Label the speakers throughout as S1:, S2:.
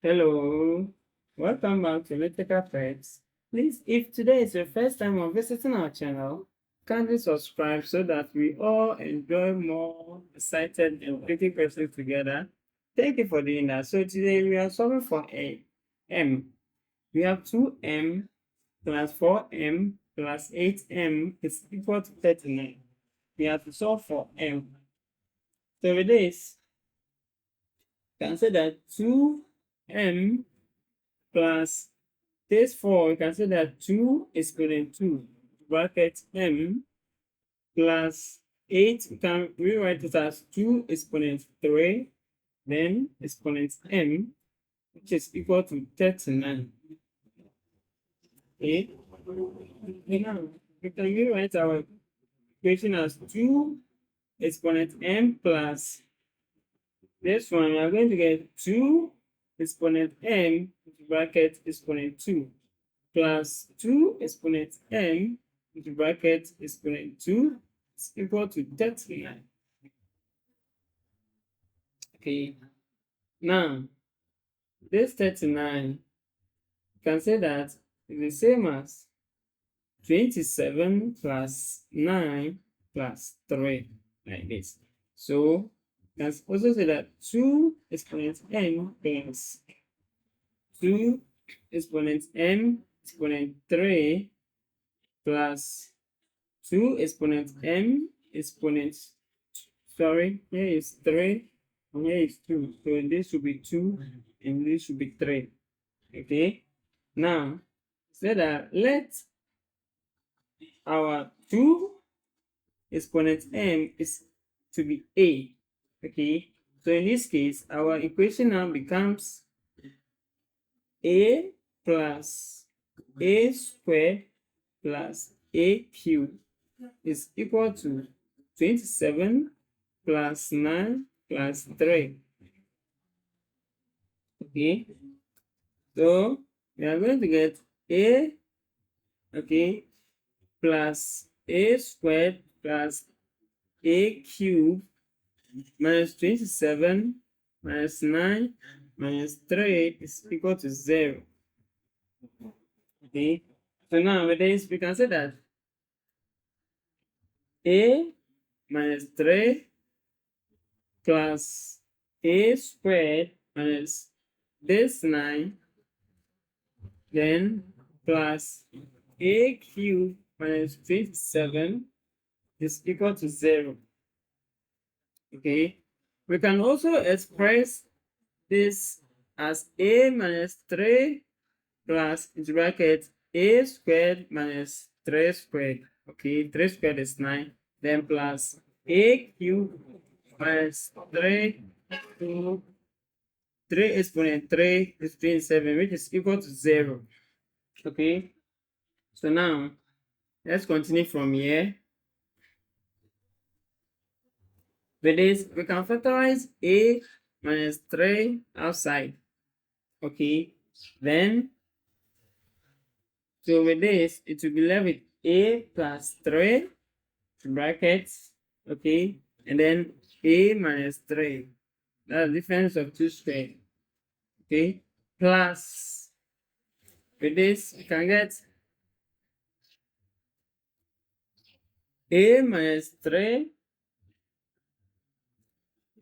S1: Hello, welcome back to Little Pets. Please, if today is your first time on visiting our channel, kindly subscribe so that we all enjoy more excited and pretty questions together. Thank you for doing that. So today we are solving for a m. We have 2m plus 4m plus 8m is equal to 39. We have to solve for m. So with this, you can say that 2m plus this 4, we can say that 2 is equal to 2 bracket m plus 8, we can rewrite it as 2 exponent 3, then exponent m, which is equal to 39. Okay, now we can rewrite our equation as 2 exponent m plus this one. We are going to get 2 exponent m bracket exponent 2 plus 2 exponent m into bracket exponent 2 is equal to 39. Okay, now this 39, you can say that is the same as 27 plus 9 plus 3, like this. So you can also say that 2 exponent m plus 2 exponent m exponent 3 plus 2 exponent m exponent, sorry, here is 3 and here is 2. So this should be 2 and this should be 3. Okay, now say that let our 2 exponent m is to be a. Okay, so in this case, our equation now becomes a plus a squared plus a cubed is equal to 27 plus 9 plus 3. Okay, so we are going to get a, okay, plus a squared plus a cubed minus 27 minus 9 minus 3 is equal to 0. Okay, so now with this, we can say that a minus 3 plus a squared minus this 9, then plus a cubed minus 27 is equal to 0. Okay, we can also express this as a minus 3 plus into bracket a squared minus 3 squared. Okay, 3 squared is 9, then plus a cubed minus 3 to 3 exponent 3 is 27, which is equal to 0. Okay, so now let's continue from here. With this, we can factorize a minus 3 outside. Okay, then so with this, it will be left with a plus 3 brackets, okay, and then a minus 3. That's the difference of 2 squared. Okay, plus with this, you can get a minus 3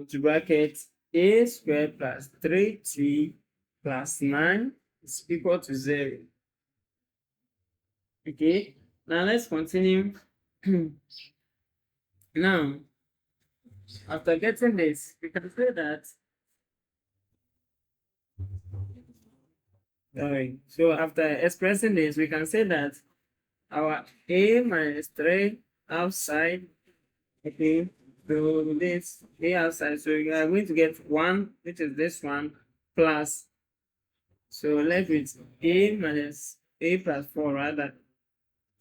S1: into bracket a squared plus 3t plus 9 is equal to 0. Okay, now let's continue. Now, after getting this, we can say that, so after expressing this, we can say that our a minus 3 outside, okay, so this a outside, so we are going to get 1, which is this one, plus, so left with a minus a plus 4 rather,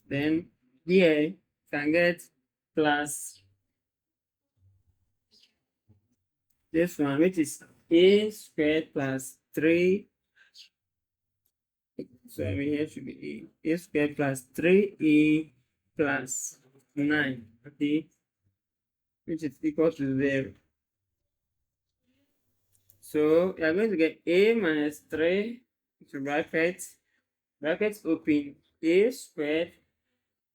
S1: then here can get plus this one, which is a squared plus 3. So I mean here should be a squared plus 3a plus 9, okay, which is equal to 0. So we are going to get a minus 3 into brackets open, a squared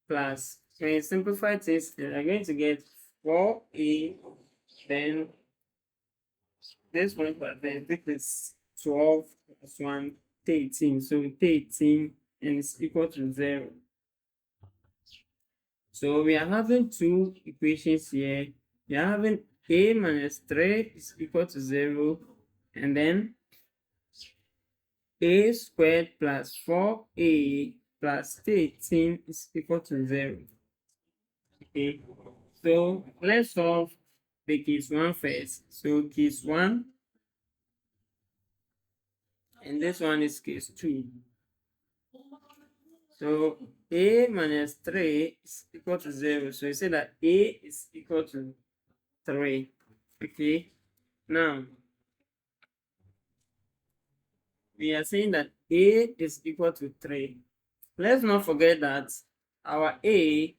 S1: plus, when you simplify this, you are going to get 4a, then this one plus then this is 12 plus 1, 13. So 13 and it's equal to 0. So we are having two equations here. We are having a minus 3 is equal to 0, and then a squared plus 4a plus 13 is equal to 0. Okay, so let's solve the case 1 first. So case 1, and this one is case 2. So a minus 3 is equal to 0. So you say that a is equal to 3. Okay, now we are saying that a is equal to 3. Let's not forget that our a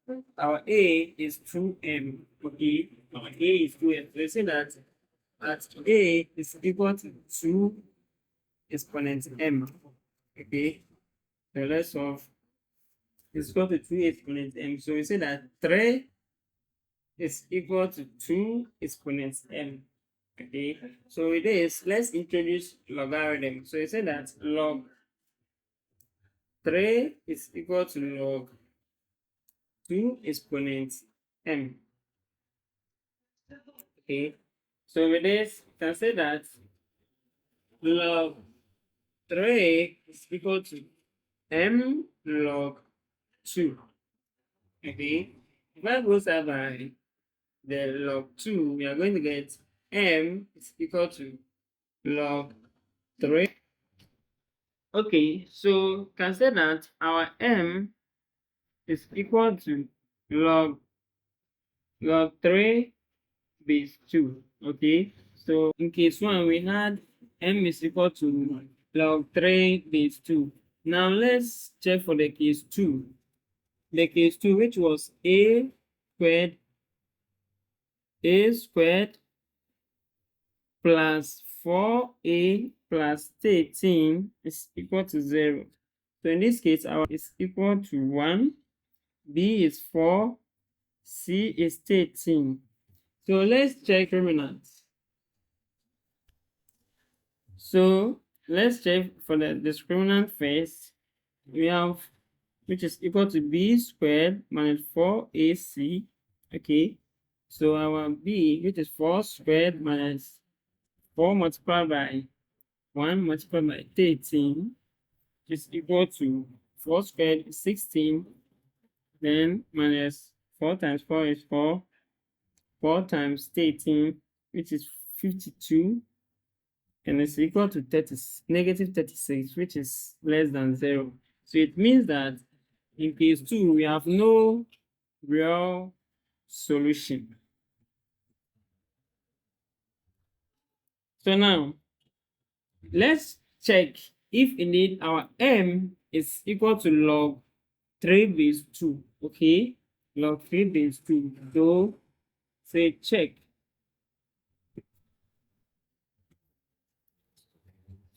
S1: is 2m. Okay, our a is 2m. So you say that a is equal to 2 exponent m. Okay, so let's solve. It's equal to 2 exponent m. So we say that 3 is equal to 2 exponent m. Okay, so with this, let's introduce logarithm. So you say that log 3 is equal to log 2 exponent m. Okay, so with this, you can say that log 3 is equal to m log 2. Okay, if I go side by the log 2, we are going to get m is equal to log 3. Okay, so can say that our m is equal to log 3 base 2. Okay, so in case 1, we had m is equal to log 3 base 2. Now let's check for the case 2. The case 2, which was a squared plus 4a plus 13 is equal to 0. So in this case, our is equal to 1, b is 4, c is 13. So let's check discriminants. So let's check for the discriminant first. We have, which is equal to b squared minus 4ac. Okay, so our b, which is 4 squared minus 4 multiplied by 1 multiplied by 13, is equal to 4 squared is 16, then minus 4 times 4 is 4, 4 times 13, which is 52, and it's equal to negative 36, which is less than 0. So it means that in case 2, we have no real solution. So now, let's check if indeed our m is equal to log 3 base 2. Okay, log 3 base 2. So say check.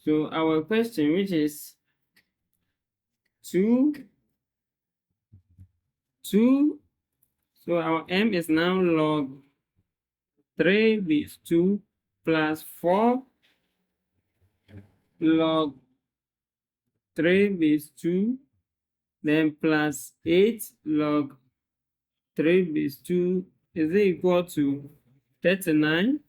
S1: So our question, which is 2, so our m is now log 3 base 2 plus 4 log 3 base 2, then plus 8 log 3 base 2 is equal to 39.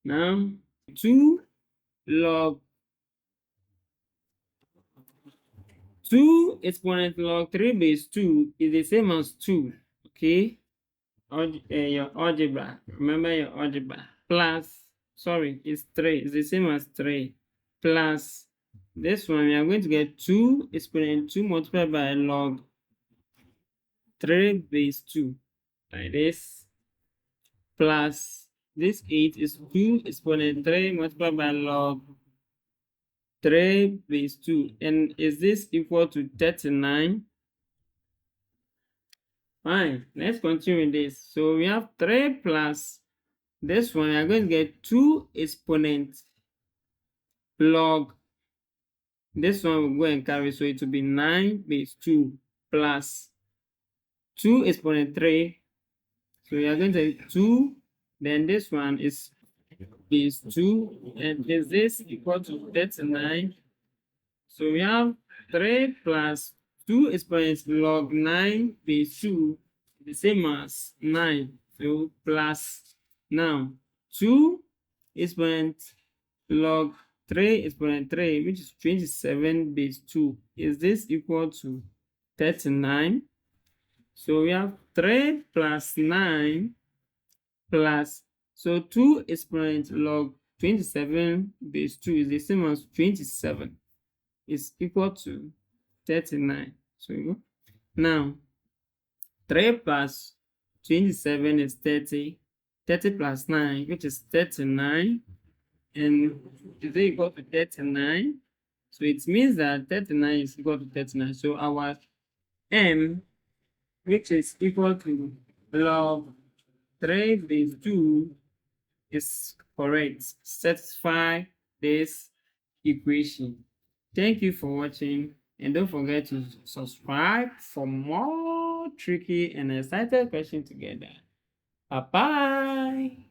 S1: Now 2 log 2 exponent log 3 base 2 is the same as 2. Okay, your algebra, remember your algebra, plus, sorry, it's 3, it's the same as 3, plus this one, we are going to get 2 exponent 2 multiplied by log 3 base 2, like this, plus this 8 is 2 exponent 3 multiplied by log 3 base 2, and is this equal to 39? Fine, let's continue with this. So we have 3 plus this one. We are going to get 2 exponent log. This one will go and carry, so it will be 9 base 2 plus 2 exponent 3. So we are going to take 2, then this one is base 2, and is this equal to 39? So we have 3 plus 2 exponents log 9 base 2, the same as 9. So plus now 2 exponent log 3 exponent 3, which is 27 base 2. Is this equal to 39? So we have 3 plus 9 plus, so 2 exponent log 27 base 2 is the same as 27. Is equal to 39. So now 3 plus 27 is 30. 30 plus 9, which is 39. And is it equal to 39? So it means that 39 is equal to 39. So our m, which is equal to log 3 base 2, is correct. Satisfy this equation. Thank you for watching, and don't forget to subscribe for more tricky and exciting questions together. Bye bye.